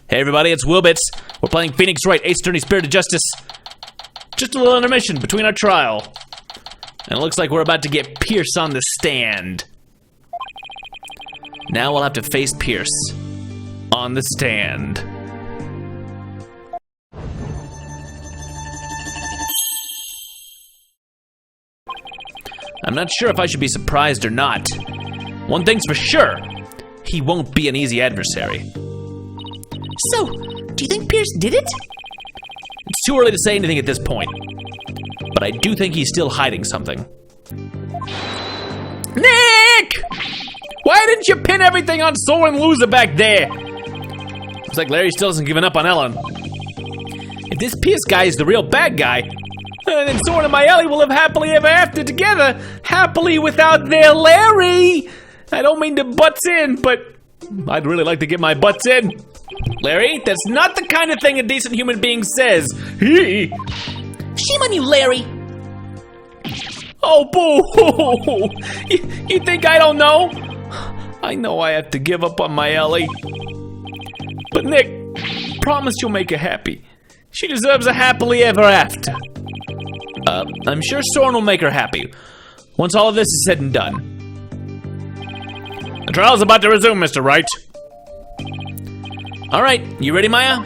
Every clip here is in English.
Hey everybody, it's WillBits. We're playing Phoenix Wright, Ace Attorney Spirit of Justice. Just a little intermission between our trial. And it looks like we're about to get Pierce on the stand. Now we'll have to face Pierce on the stand. I'm not sure if I should be surprised or not. One thing's for sure, he won't be an easy adversary. So, do you think Pierce did it? It's too early to say anything at this point, but I do think he's still hiding something. Nick! Why didn't you pin everything on Soren Loser back there? Looks like Larry still hasn't given up on Ellen. If this Pierce guy is the real bad guy, then Soren and my Ellie will live happily ever after together, happily without their Larry. I don't mean to butts in, but I'd really like to get my butts in. Larry, that's not the kind of thing a decent human being says. Shame on you, Larry. Oh, boo! You think I don't know? I know I have to give up on my Ellie. But Nick, promise you'll make her happy. She deserves a happily ever after. I'm sure Soren will make her happy once all of this is said and done. The trial's about to resume, Mr. Wright. All right, you ready, Maya?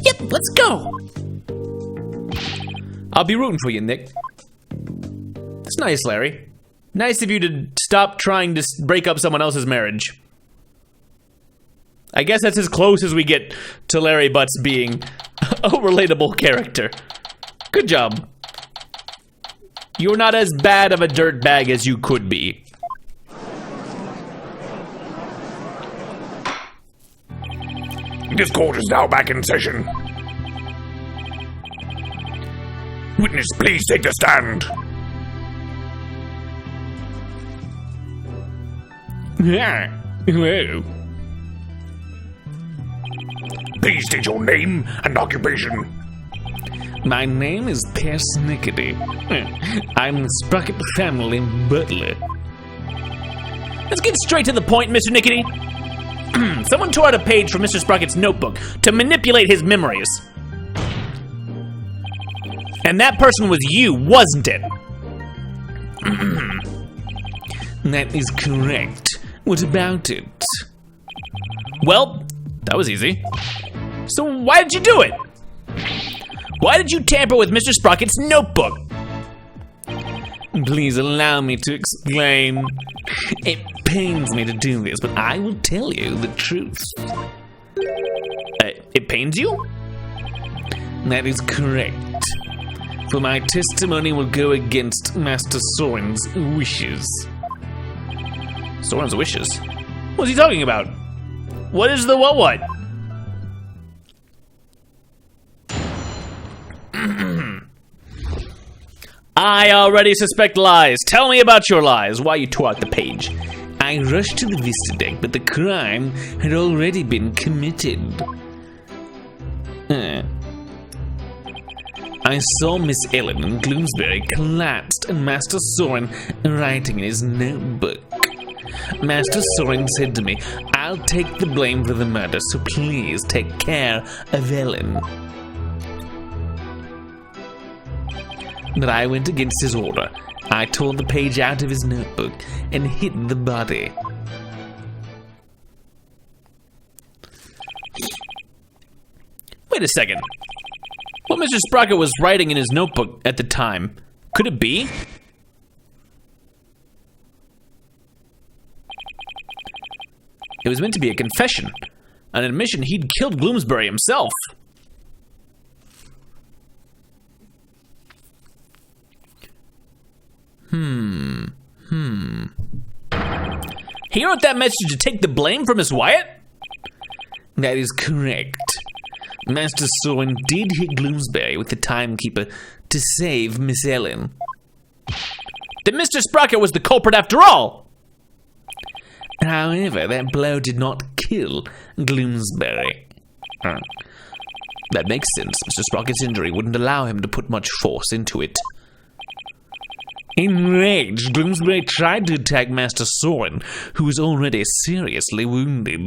Yep, let's go. I'll be rooting for you, Nick. It's nice, Larry. Nice of you to stop trying to break up someone else's marriage. I guess that's as close as we get to Larry Butts being a relatable character. Good job. You're not as bad of a dirtbag as you could be. This court is now back in session. Witness, please take the stand. Hello. Please state your name and occupation. My name is Pierce Nicky. I'm the Sprocket family butler. Let's get straight to the point, Mr. Nicky. Someone tore out a page from Mr. Sprocket's notebook to manipulate his memories. And that person was you, wasn't it? That is correct. What about it? Well, that was easy. So why did you do it? Why did you tamper with Mr. Sprocket's notebook? Please allow me to explain. It pains me to do this, but I will tell you the truth. It pains you? That is correct. For my testimony will go against Master Soren's wishes. Soren's wishes? What's he talking about? What is the what? I already suspect lies. Tell me about your lies. Why you tore out the page? I rushed to the Vista deck, but the crime had already been committed. I saw Miss Ellen and Bloomsbury collapsed and Master Soren writing in his notebook. Master Soren said to me, I'll take the blame for the murder, so please take care of Ellen. But I went against his order. I tore the page out of his notebook and hid the body. Wait a second. What Mr. Sprocket was writing in his notebook at the time, could it be? It was meant to be a confession, an admission he'd killed Bloomsbury himself. He wrote that message to take the blame for Miss Wyatt? That is correct. Master Soren did hit Bloomsbury with the timekeeper to save Miss Ellen. Then Mr. Sprocket was the culprit after all! However, that blow did not kill Bloomsbury. That makes sense. Mr. Sprocket's injury wouldn't allow him to put much force into it. Enraged, Bloomsbury tried to attack Master Soren, who was already seriously wounded.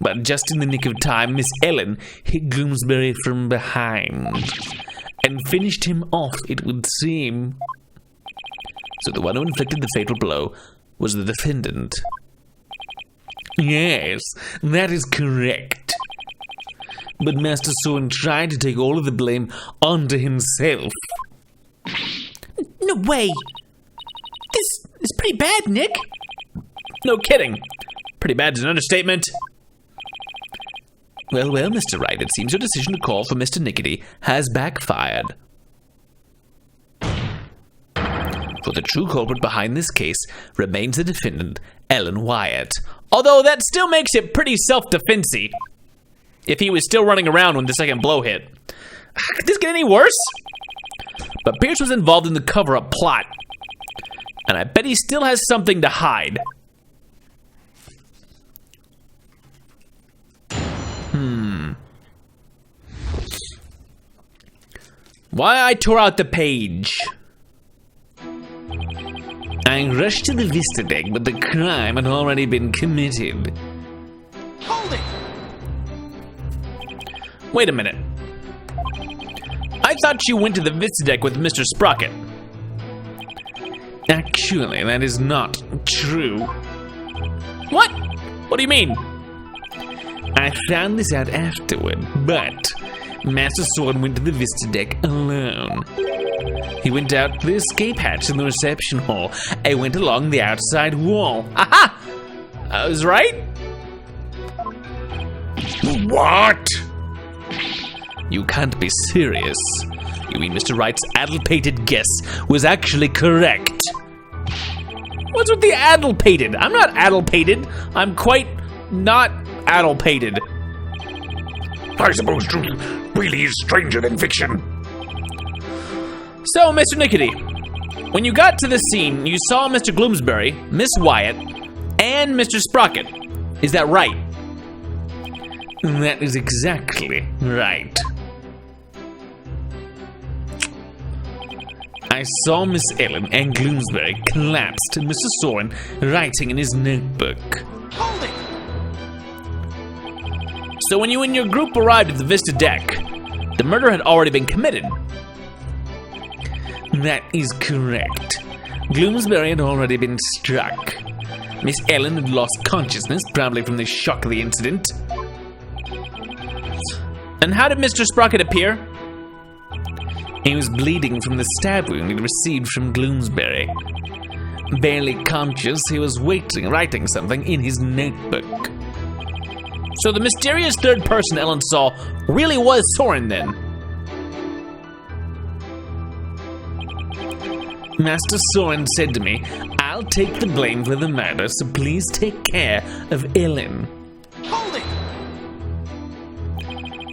But just in the nick of time, Miss Ellen hit Bloomsbury from behind and finished him off, it would seem. So the one who inflicted the fatal blow was the defendant. Yes, that is correct. But Master Soren tried to take all of the blame onto himself. No way. This is pretty bad, Nick. No kidding. Pretty bad is an understatement. Well, Mr. Wright, it seems your decision to call for Mr. Nicky has backfired. For the true culprit behind this case remains the defendant, Ellen Wyatt. Although that still makes it pretty self-defense-y. If he was still running around when the second blow hit. Could this get any worse? But Pierce was involved in the cover-up plot. And I bet he still has something to hide. Why I tore out the page. I rushed to the Vista deck, but the crime had already been committed. Hold it. Wait a minute. I thought you went to the Vista deck with Mr. Sprocket. Actually, that is not true. What? What do you mean? I found this out afterward, but Master Sword went to the Vista deck alone. He went out the escape hatch in the reception hall and went along the outside wall. Aha! I was right? What? You can't be serious. You mean Mr. Wright's addle-pated guess was actually correct? What's with the addle-pated? I'm not addle-pated. I'm quite not addle-pated. I suppose truth really is stranger than fiction. So, Mr. Nicky, when you got to the scene, you saw Mr. Gloomsbury, Miss Wyatt, and Mr. Sprocket. Is that right? That is exactly right. I saw Miss Ellen and Gloomsbury collapsed and Mr. Soren writing in his notebook. Hold it. So when you and your group arrived at the Vista deck, the murder had already been committed. That is correct. Gloomsbury had already been struck. Miss Ellen had lost consciousness, probably from the shock of the incident. And how did Mr. Sprocket appear? He was bleeding from the stab wound he'd received from Gloomsbury. Barely conscious, he was writing something in his notebook. So the mysterious third person Ellen saw really was Soren then. Master Soren said to me, "I'll take the blame for the murder, so please take care of Ellen." Hold it.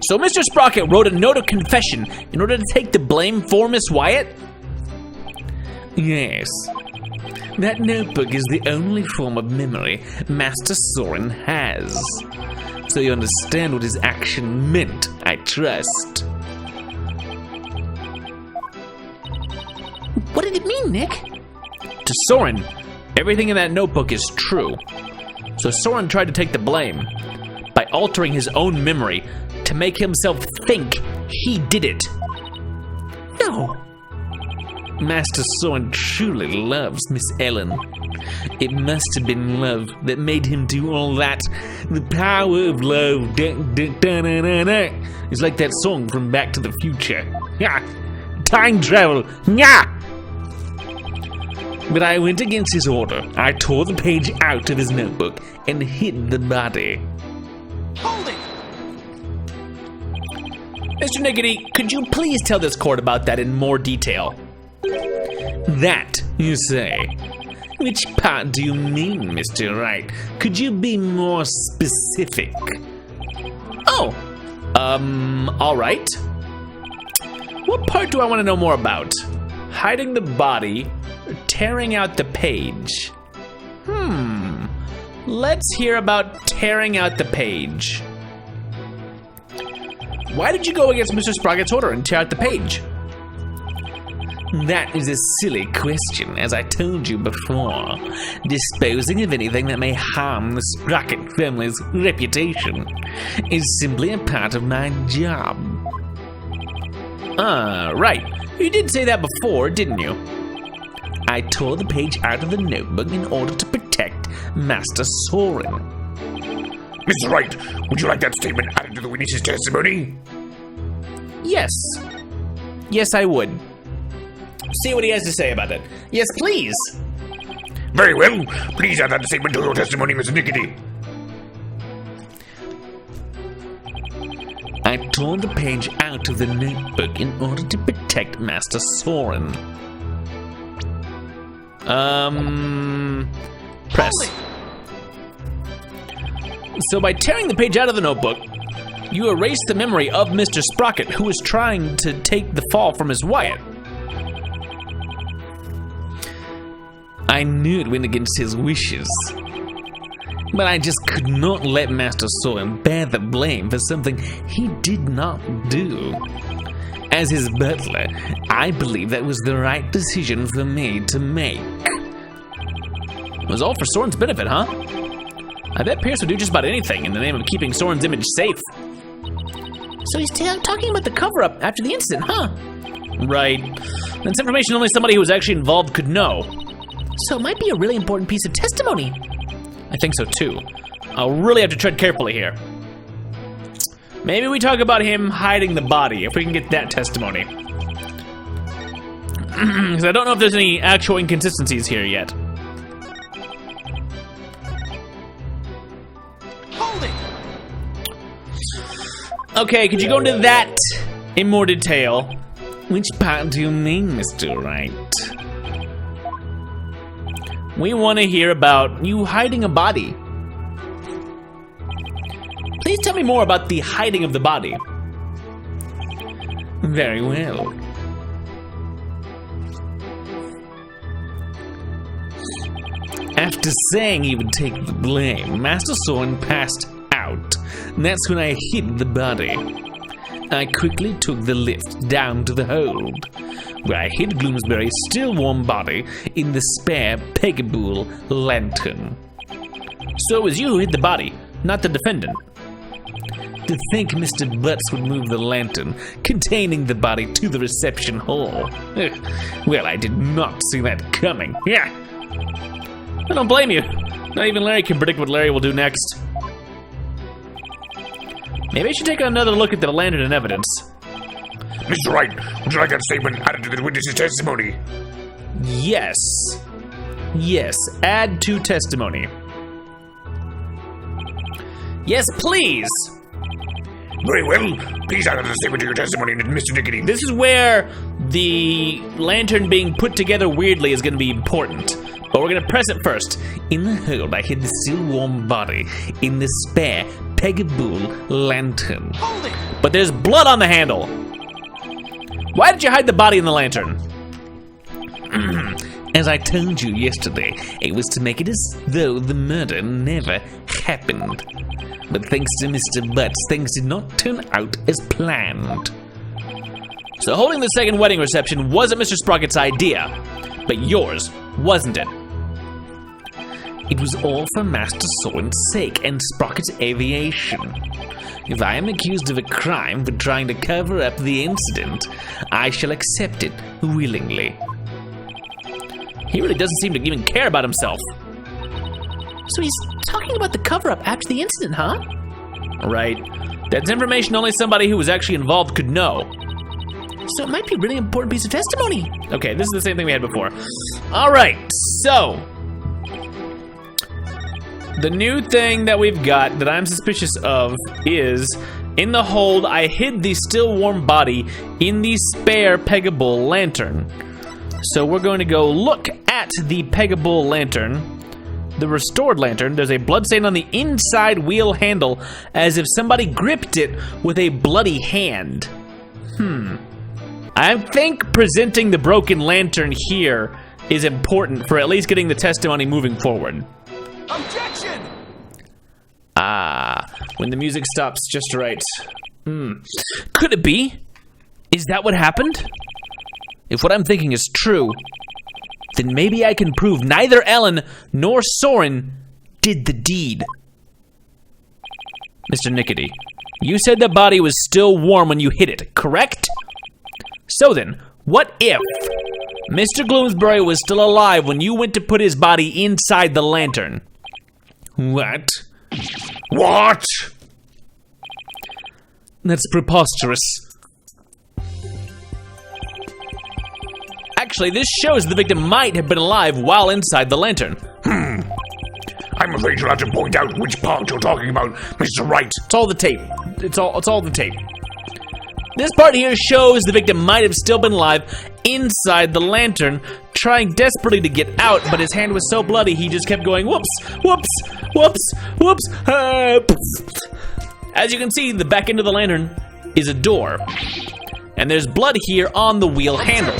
So Mr. Sprocket wrote a note of confession in order to take the blame for Miss Wyatt? Yes. That notebook is the only form of memory Master Soren has. So you understand what his action meant, I trust. What did it mean, Nick? To Soren, everything in that notebook is true. So Soren tried to take the blame by altering his own memory to make himself think he did it. No. Master Soren truly loves Miss Ellen. It must have been love that made him do all that. The power of love. It's like that song from Back to the Future. Time travel. But I went against his order. I tore the page out of his notebook and hid the body. Hold it. Mr. Nicky, could you please tell this court about that in more detail? That, you say? Which part do you mean, Mr. Wright? Could you be more specific? Oh, all right. What part do I want to know more about? Hiding the body, or tearing out the page? Let's hear about tearing out the page. Why did you go against Mr. Sprocket's order and tear out the page? That is a silly question, as I told you before. Disposing of anything that may harm the Sprocket family's reputation is simply a part of my job. Right. You did say that before, didn't you? I tore the page out of the notebook in order to protect Master Soren. Mr. Wright, would you like that statement added to the witness's testimony? Yes. Yes, I would. See what he has to say about it. Yes, please. Very well. Please add that statement to your testimony, Mr. Nicky. I tore the page out of the notebook in order to protect Master Soren. Press. So by tearing the page out of the notebook, you erase the memory of Mr. Sprocket, who was trying to take the fall from his Wyatt. I knew it went against his wishes, but I just could not let Master Soren bear the blame for something he did not do. As his butler, I believe that was the right decision for me to make. It was all for Soren's benefit, huh? I bet Pierce would do just about anything in the name of keeping Soren's image safe. So he's talking about the cover-up after the incident, huh? Right. That's information only somebody who was actually involved could know. So it might be a really important piece of testimony. I think so too. I'll really have to tread carefully here. Maybe we talk about him hiding the body, if we can get that testimony. Because I don't know if there's any actual inconsistencies here yet. Hold it! Okay, could you go into that in more detail? Which part do you mean, Mr. Wright? We want to hear about you hiding a body. Please tell me more about the hiding of the body. Very well. After saying he would take the blame, Master Soren passed out. That's when I hid the body. I quickly took the lift down to the hold, where I hid Gloomsbury's still warm body in the spare Pegabool lantern. So it was you who hid the body, not the defendant. To think Mr. Butts would move the lantern containing the body to the reception hall. Well, I did not see that coming. Yeah. I don't blame you. Not even Larry can predict what Larry will do next. Maybe I should take another look at the lantern and evidence. Mr. Wright, would you like that statement added to the witness's testimony? Yes. Yes, add to testimony. Yes, please. Very well. Please add that statement to your testimony, Mr. Nicky. This is where the lantern being put together weirdly is going to be important. But we're going to press it first. In the hold, I hid the still warm body in the spare Pegabool lantern. Hold it! But there's blood on the handle. Why did you hide the body in the lantern? As I told you yesterday, it was to make it as though the murder never happened. But thanks to Mr. Butts, things did not turn out as planned. So holding the second wedding reception wasn't Mr. Sprocket's idea, but yours, wasn't it? It was all for Master Soren's sake and Sprocket's aviation. If I am accused of a crime for trying to cover up the incident, I shall accept it willingly. He really doesn't seem to even care about himself. So he's talking about the cover-up after the incident, huh? Right. That's information only somebody who was actually involved could know. So it might be a really important piece of testimony. Okay, this is the same thing we had before. All right, so the new thing that we've got that I'm suspicious of is in the hold, I hid the still warm body in the spare Pegabool lantern. So we're going to go look at the Pegabool lantern, the restored lantern. There's a bloodstain on the inside wheel handle as if somebody gripped it with a bloody hand. I think presenting the broken lantern here is important for at least getting the testimony moving forward. Objection! When the music stops just right. Could it be? Is that what happened? If what I'm thinking is true, then maybe I can prove neither Ellen nor Soren did the deed. Mr. Nicky, you said the body was still warm when you hit it, correct? So then, what if Mr. Gloomsbury was still alive when you went to put his body inside the lantern? What? What? That's preposterous. Actually, this shows the victim might have been alive while inside the lantern. I'm afraid you'll have to point out which part you're talking about, Mr. Wright. It's all the tape. It's all the tape. This part here shows the victim might have still been alive inside the lantern, trying desperately to get out, but his hand was so bloody he just kept going, whoops, whoops, whoops, whoops. As you can see, the back end of the lantern is a door, and there's blood here on the wheel handle.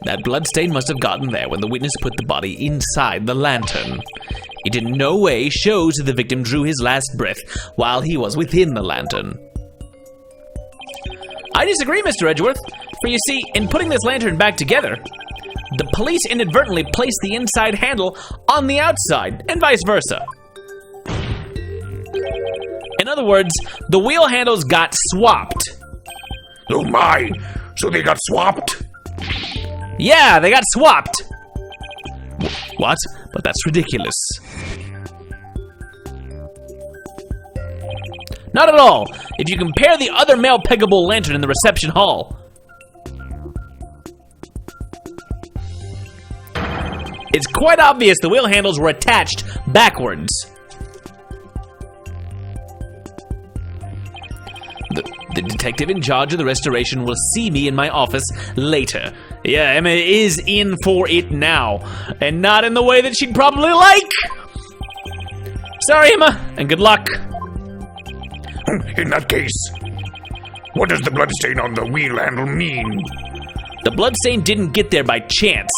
That blood stain must have gotten there when the witness put the body inside the lantern. It in no way shows that the victim drew his last breath while he was within the lantern. I disagree, Mr. Edgeworth, for you see, in putting this lantern back together, the police inadvertently placed the inside handle on the outside, and vice versa. In other words, the wheel handles got swapped. Oh my, so they got swapped? Yeah, they got swapped. What? But that's ridiculous. Not at all, if you compare the other male peggable lantern in the reception hall. It's quite obvious the wheel handles were attached backwards. The detective in charge of the restoration will see me in my office later. Yeah, Emma is in for it now, and not in the way that she'd probably like. Sorry, Emma, and good luck. In that case, what does the bloodstain on the wheel handle mean? The bloodstain didn't get there by chance.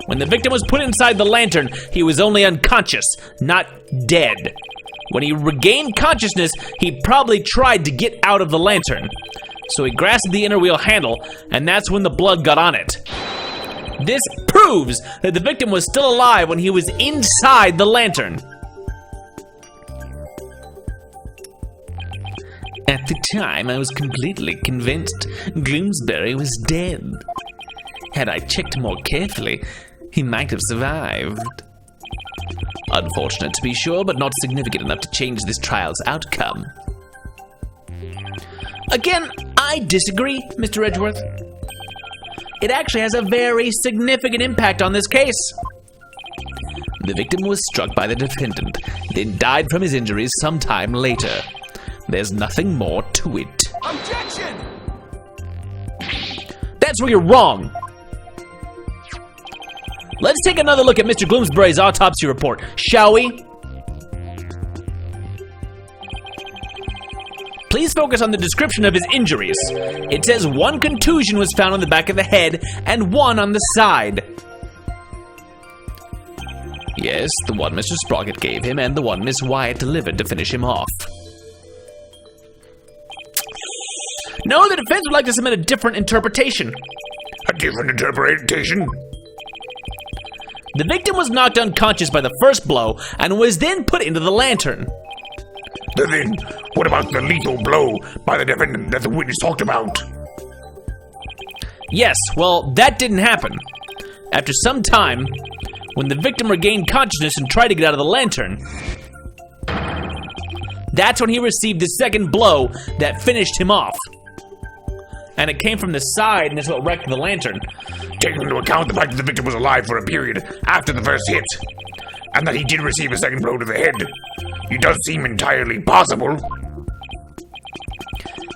When the victim was put inside the lantern, he was only unconscious, not dead. When he regained consciousness, he probably tried to get out of the lantern. So he grasped the inner wheel handle, and that's when the blood got on it. This proves that the victim was still alive when he was inside the lantern. At the time, I was completely convinced Gloomsbury was dead. Had I checked more carefully, he might have survived. Unfortunate to be sure, but not significant enough to change this trial's outcome. Again, I disagree, Mr. Edgeworth. It actually has a very significant impact on this case. The victim was struck by the defendant, then died from his injuries sometime later. There's nothing more to it. Objection! That's where you're wrong. Let's take another look at Mr. Gloomsbury's autopsy report, shall we? Please focus on the description of his injuries. It says 1 contusion was found on the back of the head and 1 on the side. Yes, the one Mr. Sprocket gave him and the one Miss Wyatt delivered to finish him off. No, the defense would like to submit a different interpretation. A different interpretation? The victim was knocked unconscious by the first blow and was then put into the lantern. Then, what about the lethal blow by the defendant that the witness talked about? Yes, well, that didn't happen. After some time, when the victim regained consciousness and tried to get out of the lantern, that's when he received the second blow that finished him off. And it came from the side, and that's what wrecked the lantern. Taking into account the fact that the victim was alive for a period after the first hit, and that he did receive a second blow to the head, it does seem entirely possible.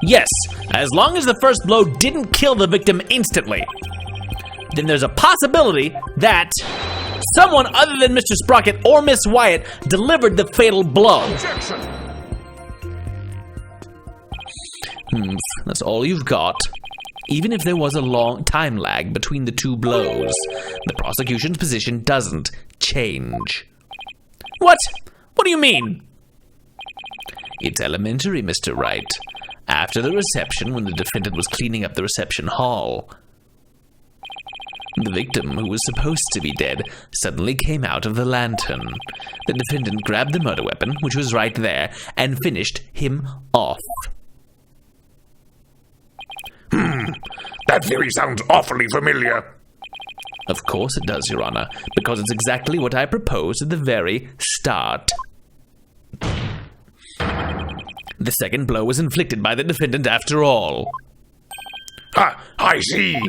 Yes, as long as the first blow didn't kill the victim instantly. Then there's a possibility that someone other than Mr. Sprocket or Miss Wyatt delivered the fatal blow. Objection! That's all you've got. Even if there was a long time lag between the two blows, the prosecution's position doesn't change. What? What do you mean? It's elementary, Mr. Wright. after the reception when the defendant was cleaning up the reception hall. The victim, who was supposed to be dead, suddenly came out of the lantern. The defendant grabbed the murder weapon, which was right there, and finished him off. That theory sounds awfully familiar. Of course it does, Your Honor, because it's exactly what I proposed at the very start. The second blow was inflicted by the defendant after all. Ah, I see.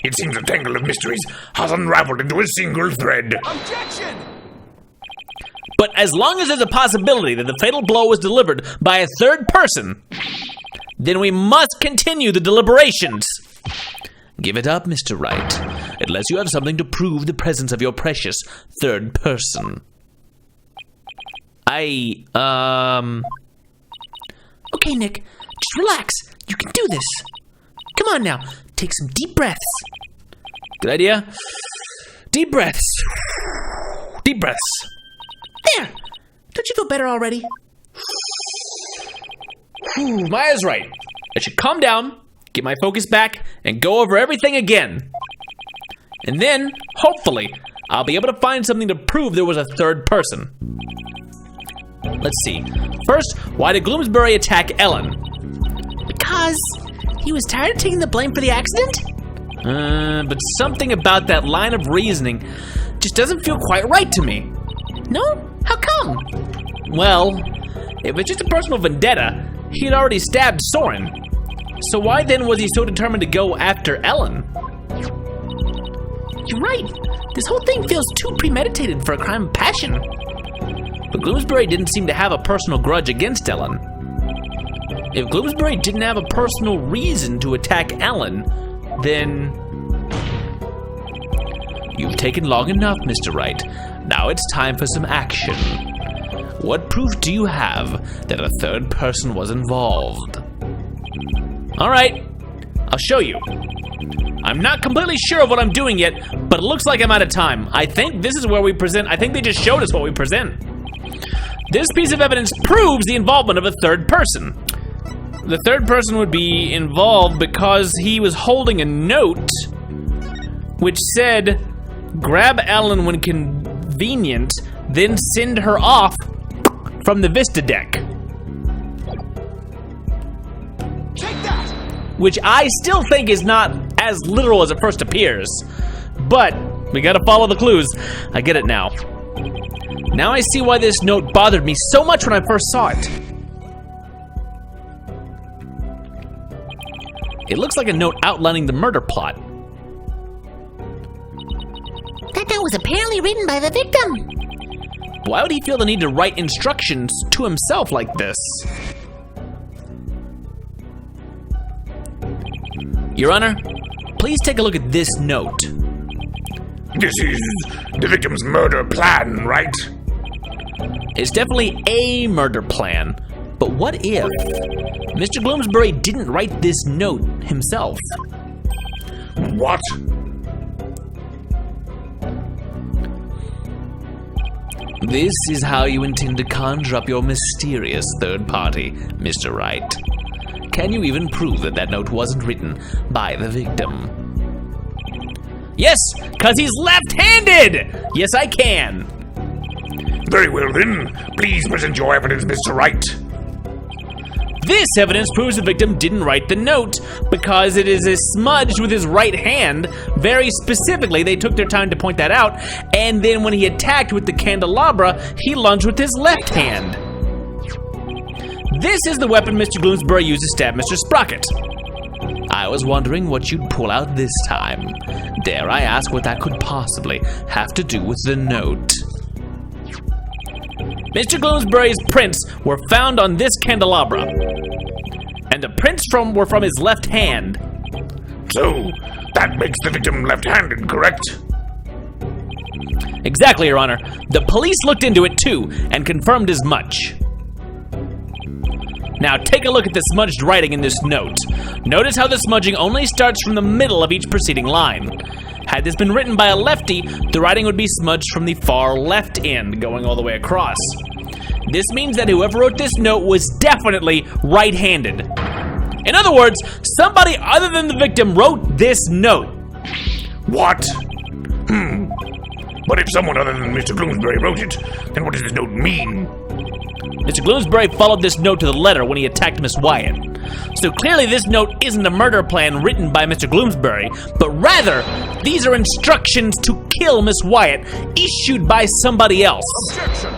It seems a tangle of mysteries has unraveled into a single thread. Objection! But as long as there's a possibility that the fatal blow was delivered by a third person, then we must continue the deliberations. Give it up, Mr. Wright, unless you have something to prove the presence of your precious third person. Okay, Nick, just relax. You can do this. Come on now, take some deep breaths. Good idea. Deep breaths. Deep breaths. There! Don't you feel better already? Maya's right. I should calm down, get my focus back, and go over everything again. And then, hopefully, I'll be able to find something to prove there was a third person. Let's see. First, why did Gloomsbury attack Ellen? Because he was tired of taking the blame for the accident? But something about that line of reasoning just doesn't feel quite right to me. No? How come? Well, if it's just a personal vendetta, he had already stabbed Soren. So why then was he so determined to go after Ellen? You're right. This whole thing feels too premeditated for a crime of passion. But Gloomsbury didn't seem to have a personal grudge against Ellen. If Gloomsbury didn't have a personal reason to attack Ellen, then... You've taken long enough, Mr. Wright. Now it's time for some action. What proof do you have that a third person was involved? All right, I'll show you. I'm not completely sure of what I'm doing yet, but it looks like I'm out of time. I think this is where we present. I think they just showed us what we present. This piece of evidence proves the involvement of a third person. The third person would be involved because he was holding a note which said, grab Ellen when convenient, then send her off from the Vista deck. Take that! Which I still think is not as literal as it first appears. But we gotta follow the clues. I get it now. Now I see why this note bothered me so much when I first saw it. It looks like a note outlining the murder plot. That note was apparently written by the victim. Why would he feel the need to write instructions to himself like this? Your Honor, please take a look at this note. This is the victim's murder plan, right? It's definitely a murder plan, but what if Mr. Gloomsbury didn't write this note himself? What? This is how you intend to conjure up your mysterious third party, Mr. Wright. Can you even prove that that note wasn't written by the victim? Yes, because he's left-handed! Yes, I can. Very well then. Please present your evidence, Mr. Wright. This evidence proves the victim didn't write the note because it is smudged with his right hand. Very specifically, they took their time to point that out. And then when he attacked with the candelabra, he lunged with his left hand. This is the weapon Mr. Gloomsbury used to stab Mr. Sprocket. I was wondering what you'd pull out this time. Dare I ask what that could possibly have to do with the note? Mr. Gloomsbury's prints were found on this candelabra, and the prints were from his left hand. So, that makes the victim left-handed, correct? Exactly, Your Honor. The police looked into it too, and confirmed as much. Now take a look at the smudged writing in this note. Notice how the smudging only starts from the middle of each preceding line. Had this been written by a lefty, the writing would be smudged from the far left end, going all the way across. This means that whoever wrote this note was definitely right-handed. In other words, somebody other than the victim wrote this note. What? But if someone other than Mr. Bloomsbury wrote it, then what does this note mean? Mr. Bloomsbury followed this note to the letter when he attacked Miss Wyatt. So clearly this note isn't a murder plan written by Mr. Bloomsbury, but rather, these are instructions to kill Miss Wyatt issued by somebody else. Objection!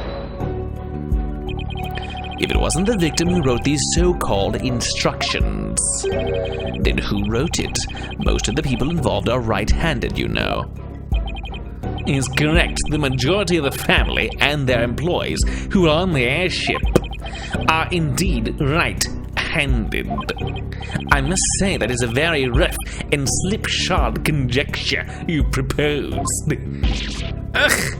If it wasn't the victim who wrote these so-called instructions, then who wrote it? Most of the people involved are right-handed, you know. Is correct. The majority of the family and their employees who are on the airship are indeed right-handed. I must say that is a very rough and slipshod conjecture you proposed. Ugh.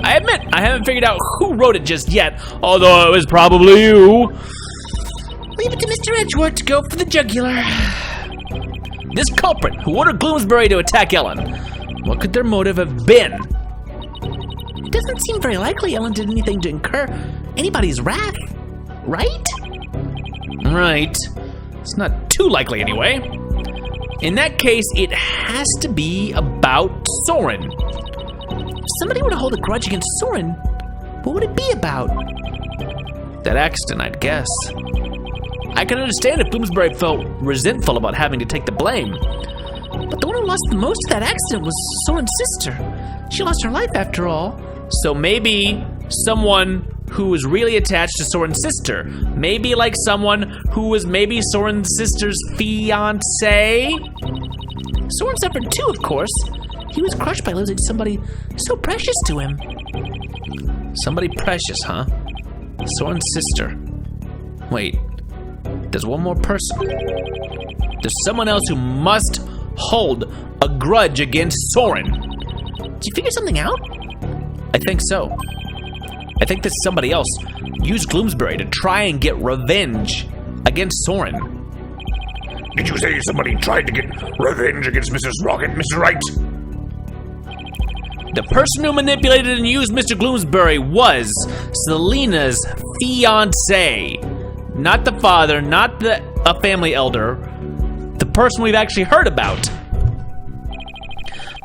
I admit, I haven't figured out who wrote it just yet, although it was probably you. Leave it to Mr. Edgeworth to go for the jugular. This culprit who ordered Bloomsbury to attack Ellen, what could their motive have been? It doesn't seem very likely Ellen did anything to incur anybody's wrath, right? Right. It's not too likely anyway. In that case, it has to be about Soren. If somebody were to hold a grudge against Soren, what would it be about? That accident, I'd guess. I can understand if Bloomsbury felt resentful about having to take the blame. But the one who lost the most of that accident was Soren's sister. She lost her life after all. So maybe someone who was really attached to Soren's sister. Maybe like someone who was maybe Soren's sister's fiancé? Soren suffered too, of course. He was crushed by losing somebody so precious to him. Somebody precious, huh? Soren's sister. Wait, there's one more person. There's someone else who must hold a grudge against Soren. Did you figure something out? I think so. I think that somebody else used Bloomsbury to try and get revenge against Soren. Did you say somebody tried to get revenge against Mr. Sprocket, Mr. Wright? The person who manipulated and used Mr. Bloomsbury was Selena's fiancé. Not the father, not a family elder. The person we've actually heard about.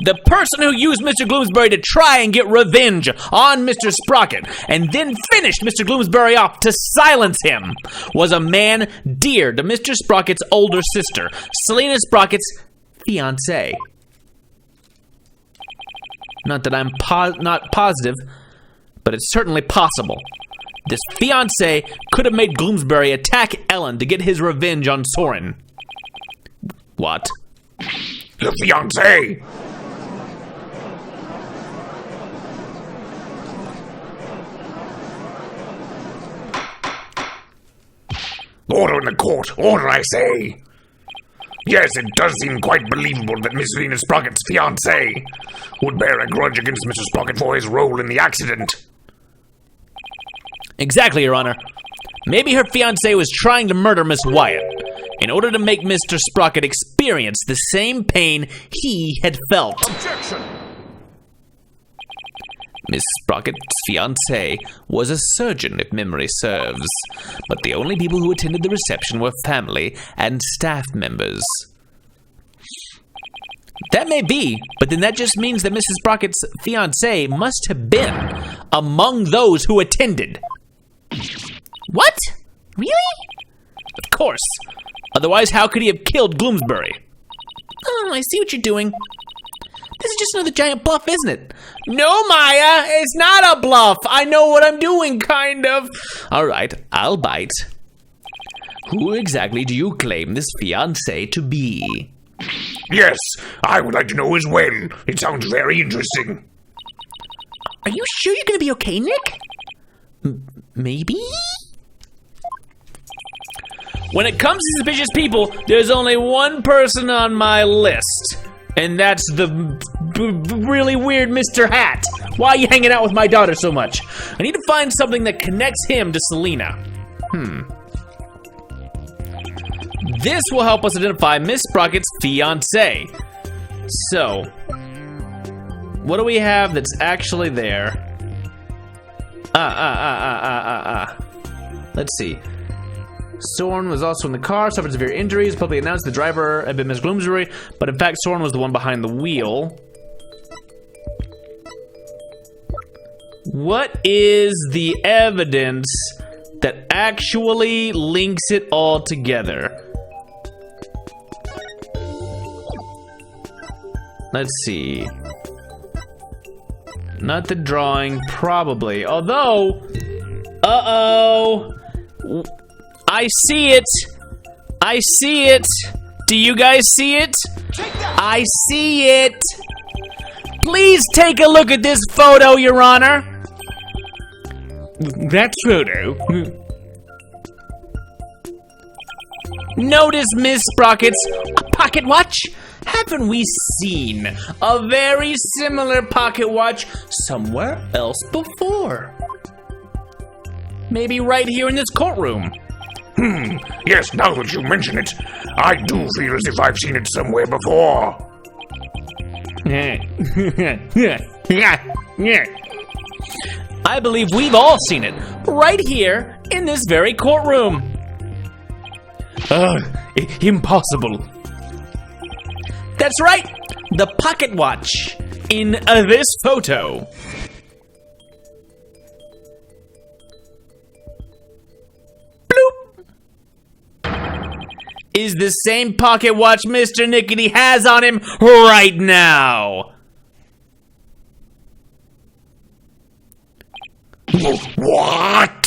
The person who used Mr. Bloomsbury to try and get revenge on Mr. Sprocket and then finished Mr. Bloomsbury off to silence him was a man dear to Mr. Sprocket's older sister, Selena Sprocket's fiancé. Not that I'm not positive, but it's certainly possible. This fiancé could have made Bloomsbury attack Ellen to get his revenge on Soren. What? The fiancé! Order in the court! Order, I say! Yes, it does seem quite believable that Miss Selena Sprocket's fiancé would bear a grudge against Mr. Sprocket for his role in the accident. Exactly, Your Honor. Maybe her fiancé was trying to murder Miss Wyatt in order to make Mr. Sprocket experience the same pain he had felt. Objection! Miss Sprocket's fiancé was a surgeon, if memory serves, but the only people who attended the reception were family and staff members. That may be, but then that just means that Mrs. Sprocket's fiancé must have been among those who attended. What? Really? Of course. Otherwise, how could he have killed Bloomsbury? Oh, I see what you're doing. This is just another giant bluff, isn't it? No, Maya, it's not a bluff. I know what I'm doing, kind of. All right, I'll bite. Who exactly do you claim this fiancé to be? Yes, I would like to know as well. It sounds very interesting. Are you sure you're gonna be okay, Nick? Maybe? When it comes to suspicious people, there's only one person on my list. And that's the really weird Mr. Hat. Why are you hanging out with my daughter so much? I need to find something that connects him to Selena. This will help us identify Miss Sprocket's fiancé. So, what do we have that's actually there? Let's see. Soren was also in the car, suffered severe injuries, publicly announced the driver had been Miss Bloomsbury, but in fact Soren was the one behind the wheel. What is the evidence that actually links it all together? Let's see. Not the drawing, probably. Although, I see it. I see it. Do you guys see it? I see it. Please take a look at this photo, Your Honor. That photo. Notice, Miss Sprockets, a pocket watch? Haven't we seen a very similar pocket watch somewhere else before? Maybe right here in this courtroom. Yes, now that you mention it, I do feel as if I've seen it somewhere before. I believe we've all seen it, right here in this very courtroom. Impossible. That's right, the pocket watch in this photo. Bloop. Is the same pocket watch Mr. Nicky has on him right now. What?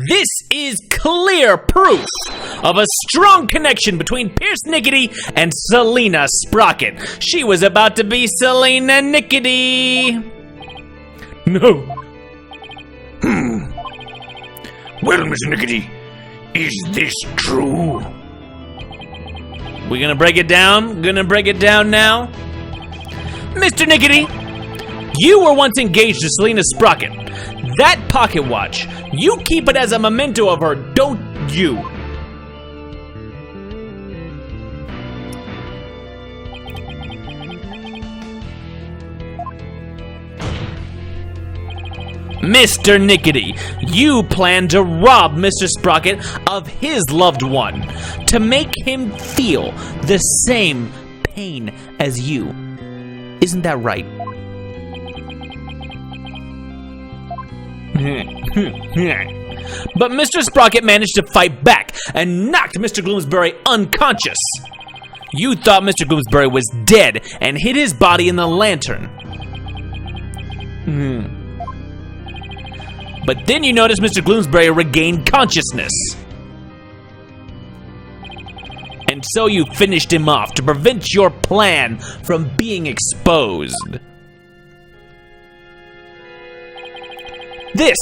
This is clear proof of a strong connection between Pierce Nickety and Selena Sprocket. She was about to be Selena Nickety. No. Well, Mr. Nickety, is this true? We're gonna break it down? Gonna break it down now? Mr. Nickety, you were once engaged to Selena Sprocket. That pocket watch, you keep it as a memento of her, don't you? Mr. Nickety, you plan to rob Mr. Sprocket of his loved one to make him feel the same pain as you. Isn't that right? But Mr. Sprocket managed to fight back and knocked Mr. Gloomsbury unconscious. You thought Mr. Gloomsbury was dead and hid his body in the lantern. But then you noticed Mr. Gloomsbury regained consciousness. And so you finished him off to prevent your plan from being exposed. This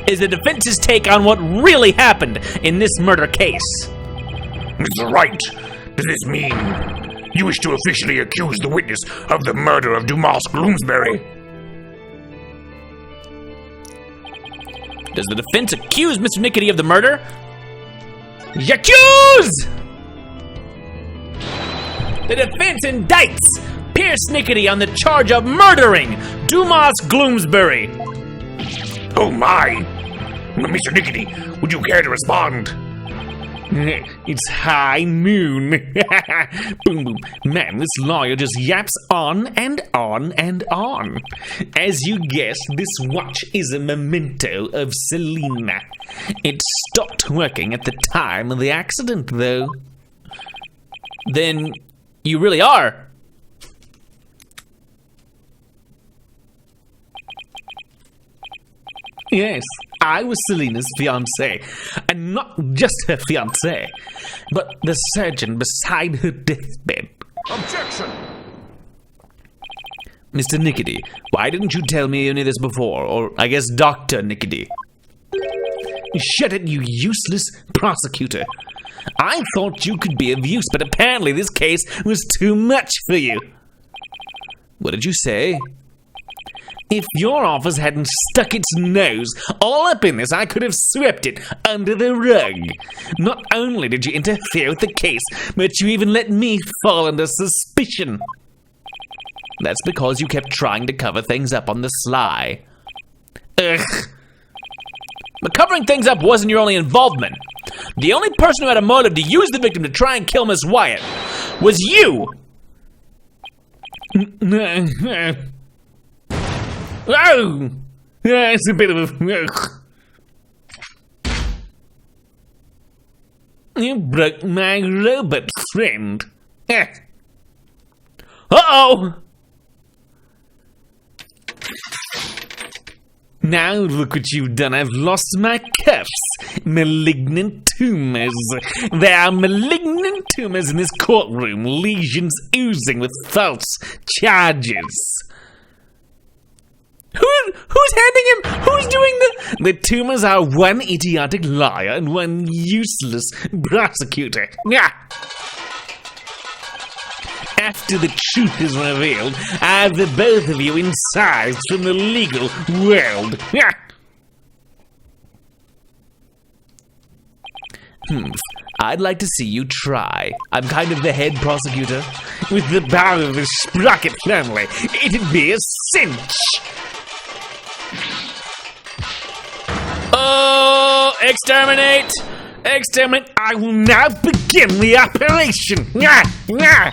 is the defense's take on what really happened in this murder case. Mr. Wright, does this mean you wish to officially accuse the witness of the murder of Dumas Gloomsbury? Does the defense accuse Mr. Nickety of the murder? Accuse! The defense indicts Pierce Nickety on the charge of murdering Dumas Gloomsbury. Oh my! Mr. Nickety, would you care to respond? It's high noon. Boom, boom. Man, this lawyer just yaps on and on and on. As you guessed, this watch is a memento of Selena. It stopped working at the time of the accident, though. Then you really are. Yes, I was Selena's fiancé, and not just her fiancé, but the surgeon beside her deathbed. Objection! Mr. Nickety, why didn't you tell me any of this before? Or, I guess, Dr. Nickety. Shut it, you useless prosecutor. I thought you could be of use, but apparently this case was too much for you. What did you say? If your office hadn't stuck its nose all up in this, I could have swept it under the rug. Not only did you interfere with the case, but you even let me fall under suspicion. That's because you kept trying to cover things up on the sly. Ugh. But covering things up wasn't your only involvement. The only person who had a motive to use the victim to try and kill Miss Wyatt was you! Oh! It's a bit of a... You broke my robot friend. Uh-oh! Now look what you've done. I've lost my cuffs. Malignant tumors. There are malignant tumors in this courtroom. Lesions oozing with false charges. Who's handing him? Who's doing the tumors are one idiotic liar and one useless prosecutor. Yeah. After the truth is revealed, I have the both of you incised from the legal world. Yeah. I'd like to see you try. I'm kind of the head prosecutor. With the power of the Sprocket family, it'd be a cinch. Oh, exterminate! Exterminate! I will now begin the operation! Nyah! Nyah!